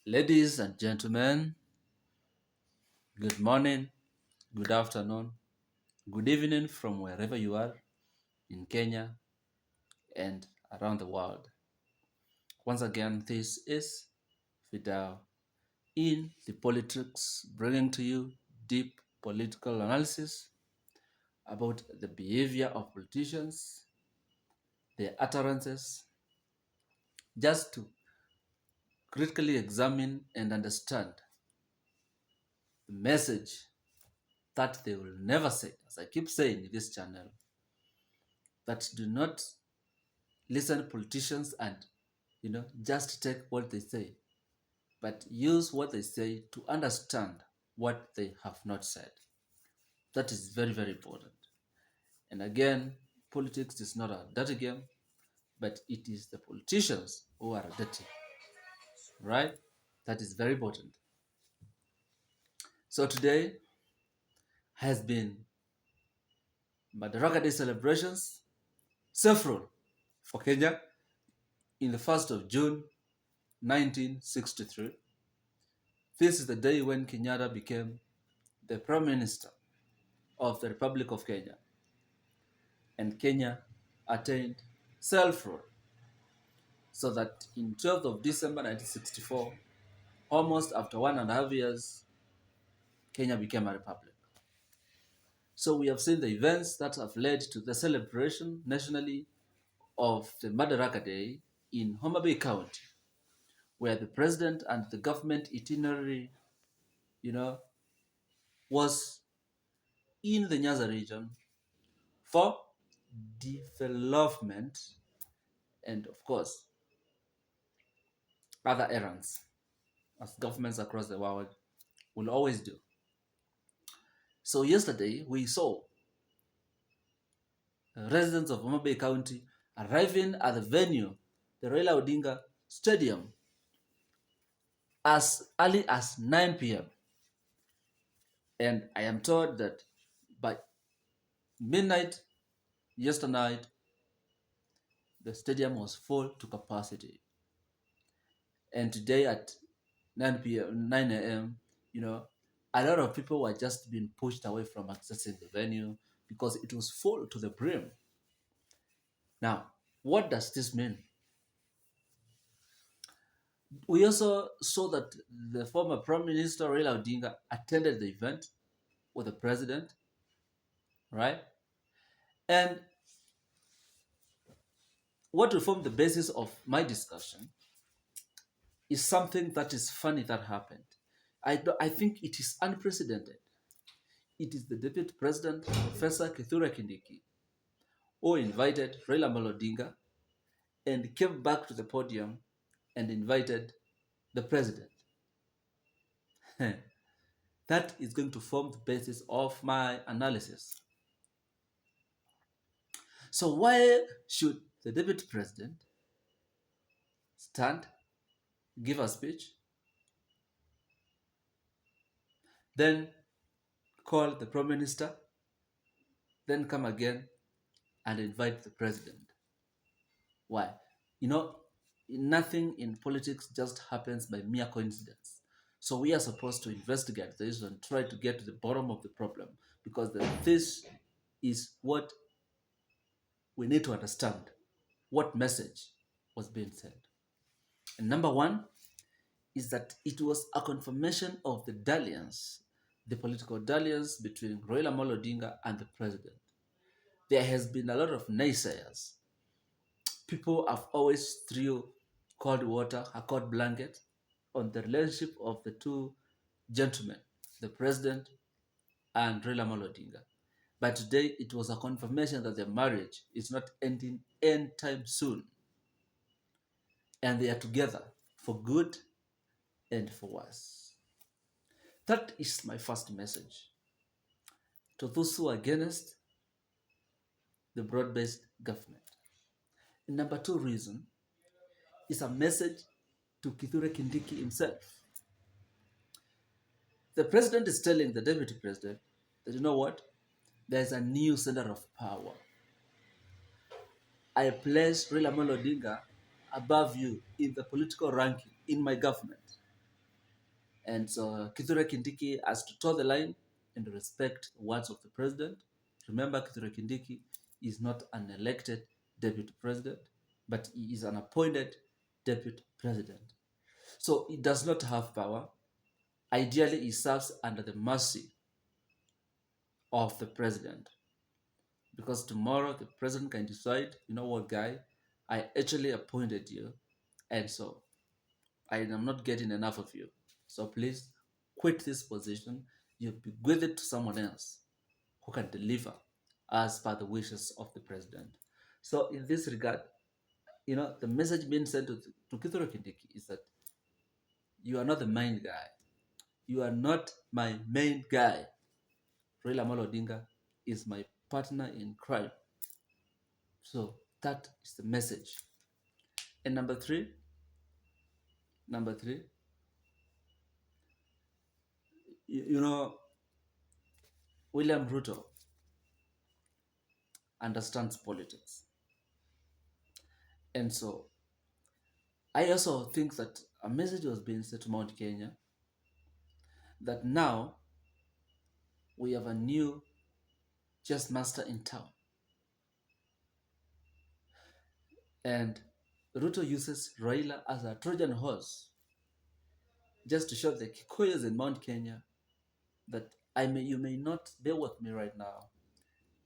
Ladies and gentlemen, good morning, good afternoon, good evening from wherever you are in Kenya and around the world. Once again, this is Fidel in the Politics, bringing to you deep political analysis about the behavior of politicians, their utterances, just to critically examine and understand the message that they will never say, as I keep saying in this channel, that do not listen to politicians and just take what they say, but use what they say to understand what they have not said. That is very, very important. And again, politics is not a dirty game, but it is the politicians who are dirty, right? That is very important. So today has been Madaraka Day celebrations, several for Kenya in the 1st of June 1963. This is the day when Kenyatta became the Prime Minister of the Republic of Kenya, and Kenya attained self-rule, so that in 12th of December 1964, almost after 1.5 years, Kenya became a republic. So we have seen the events that have led to the celebration nationally of the Madaraka Day in Homabay County, where the president and the government itinerary, was in the Nyanza region for development and, of course, other errands, as governments across the world will always do. So yesterday we saw residents of Homabay County arriving at the venue, the Raila Odinga Stadium, as early as 9 p.m. And I am told that by midnight yesterday night, the stadium was full to capacity. And today at 9 a.m., a lot of people were just being pushed away from accessing the venue because it was full to the brim. Now, what does this mean? We also saw that the former Prime Minister Raila Odinga attended the event with the president, right? And what will form the basis of my discussion is something that is funny that happened. I think it is unprecedented. It is the Deputy President, Professor Kithure Kindiki, who invited Raila Odinga and came back to the podium and invited the president. That is going to form the basis of my analysis. So why should the deputy president stand, give a speech, then call the prime minister, then come again and invite the president? Why? Nothing in politics just happens by mere coincidence. So we are supposed to investigate this and try to get to the bottom of the problem, because this is what we need to understand, what message was being sent. And number one is that it was a confirmation of the dalliance, the political dalliance between Raila Odinga and the president. There has been a lot of naysayers. People have always threw cold water, a cold blanket, on the relationship of the two gentlemen, the president and Raila Odinga. But today it was a confirmation that their marriage is not ending anytime soon. And they are together for good and for worse. That is my first message to those who are against the broad-based government. And number two reason is a message to Kithure Kindiki himself. The president is telling the deputy president that, you know what, there's a new center of power. I place Raila Odinga above you in the political ranking in my government. And so Kithure Kindiki has to toe the line and respect the words of the president. Remember, Kithure Kindiki is not an elected deputy president, but he is an appointed deputy president. So he does not have power. Ideally, he serves under the mercy of the president. Because tomorrow the president can decide, you know what, guy, I actually appointed you, and so I am not getting enough of you. So please quit this position. You bequeath it to someone else who can deliver as per the wishes of the president. So in this regard, the message being sent to Kithure Kindiki is that you are not the main guy. You are not my main guy. Raila Amolo Odinga is my partner in crime. So that is the message. And number three, you know, William Ruto understands politics. And so I also think that a message was being sent to Mount Kenya that now we have a new chess master in town. And Ruto uses Raila as a Trojan horse just to show the Kikuyus in Mount Kenya that you may not be with me right now,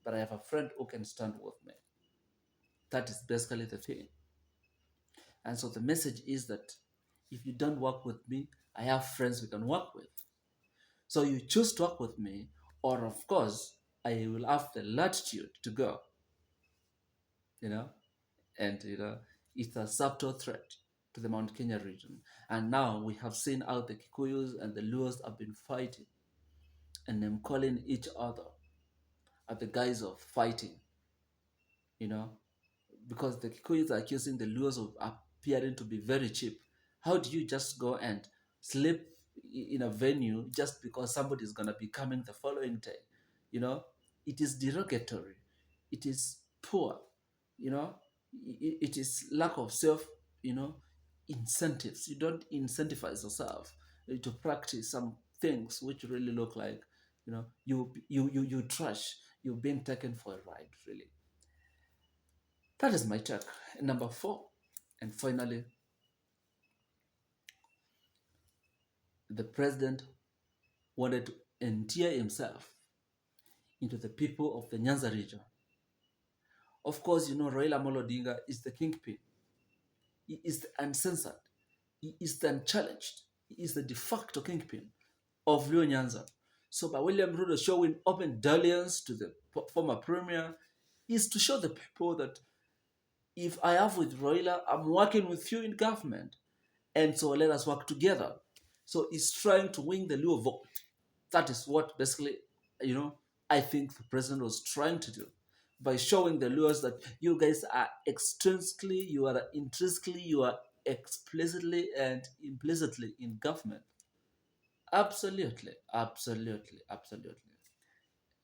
but I have a friend who can stand with me. That is basically the thing. And so the message is that if you don't work with me, I have friends we can work with. So you choose to work with me, or of course, I will have the latitude to go. And it's a subtle threat to the Mount Kenya region. And now we have seen how the Kikuyus and the Luos have been fighting and them calling each other at the guise of fighting, because the Kikuyus are accusing the Luos of appearing to be very cheap. How do you just go and sleep in a venue just because somebody is going to be coming the following day? It is derogatory. It is poor. It is lack of self, incentives. You don't incentivize yourself to practice some things which really look like, you trash. You're being taken for a ride, really. That is my take. Number 4, and finally, the president wanted to endear himself into the people of the Nyanza region. Of course, Raila Amolo Odinga is the kingpin. He is the uncensored. He is the unchallenged. He is the de facto kingpin of Luo Nyanza. So by William Ruto showing open dalliance to the former premier is to show the people that if I have with Raila, I'm working with you in government. And so let us work together. So he's trying to win the Luo vote. That is what basically, I think the president was trying to do by showing the Luos that you guys are extrinsically, you are intrinsically, you are explicitly and implicitly in government. Absolutely, absolutely, absolutely.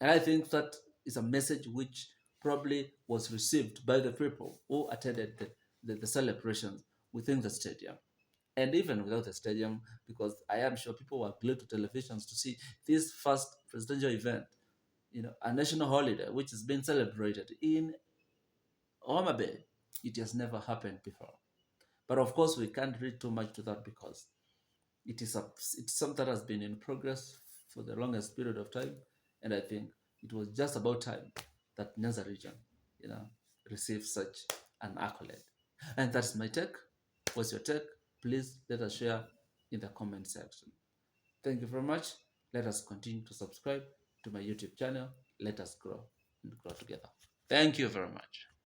And I think that is a message which probably was received by the people who attended the celebrations within the stadium. And even without the stadium, because I am sure people were glued to televisions to see this first presidential event, a national holiday, which is being celebrated in Homabay. It has never happened before. But of course, we can't read too much to that because it's something that has been in progress for the longest period of time. And I think it was just about time that Nyanza region, received such an accolade. And that's my take. What's your take? Please let us share in the comment section. Thank you very much. Let us continue to subscribe to my YouTube channel. Let us grow and grow together. Thank you very much.